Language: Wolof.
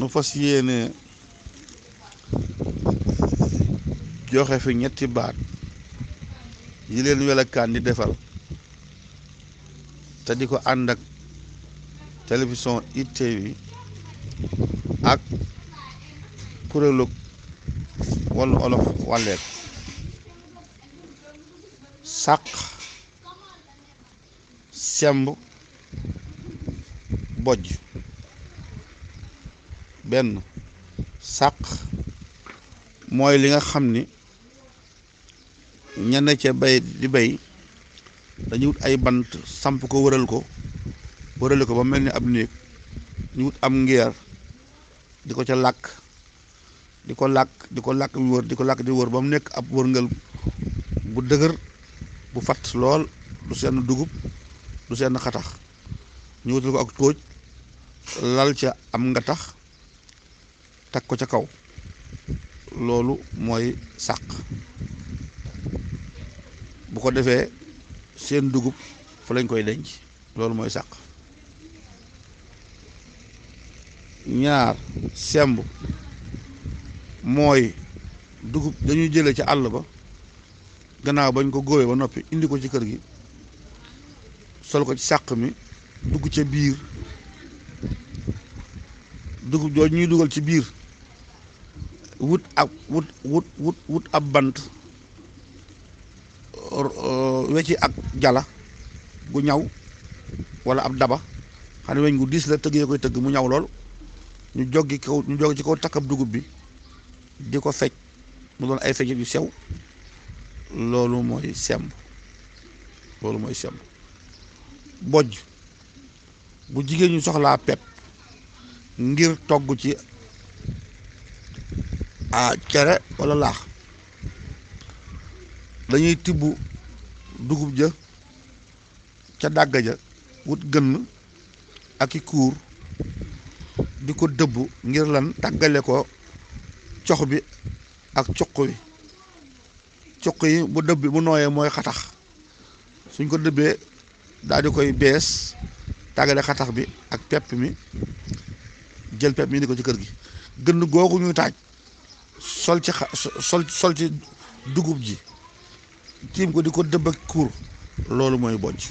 nu fas yéene joxe fi ñetti baat yi leen welakaan di defal te di ko ànd ak télévision ITV ak kuréelu Wallu Olof Wàlleek sàq semb bojj. benn sàq mooy li nga xam ni ñenn ca bay di bay dañu wut ay bant samp ko wërale ko ba mel ni ab néeg ñu wut am ngeer di ko ca làkk di ko làkk di wër ba mu nekk ab wërngal bu dëgër bu fat lool du seen dugub du seen xatax ñu wutal ko ak tóoj lal ca am nga tax teg ko ca kaw loolu mooy sàq bu ko defee seen dugub fa lañ koy denc loolu mooy sàq. ñaar semb mooy dugub dañuy jële ci àll ba gannaaw bañ ko góobee ba noppi indi ko ci kër gi sol ko ci sàq mi dugg ca biir dugub jooju ñuy dugal ci biir wut ab bant wecci ak jala gu ñaw wala ab daba xam ne weñ gu diis la tëggee koy tëgg mu ñaw lool ñu joggi ci kaw takkab dugub bi di ko fecc mu doon ay fecc yu sew loolu mooy semb bojj bu jigéen ñu soxlaa pepp ngir togg ci cere wala laax dañuy tibb dugub ja ca dàgg ja wut gënn ak i kuur di ko dëbb ngir lan tàggale ko cox bi ak cuq yi bu dëbb bu nooyee mooy xatax suñ ko dëbbee daal di koy bees tàggale xatax bi ak pepp mi jël pepp mi indi ko ci kër gi gënn googu ñuy taaj sol ci dugub ji tiim ko di ko dëbb ak kuur loolu mooy bojj.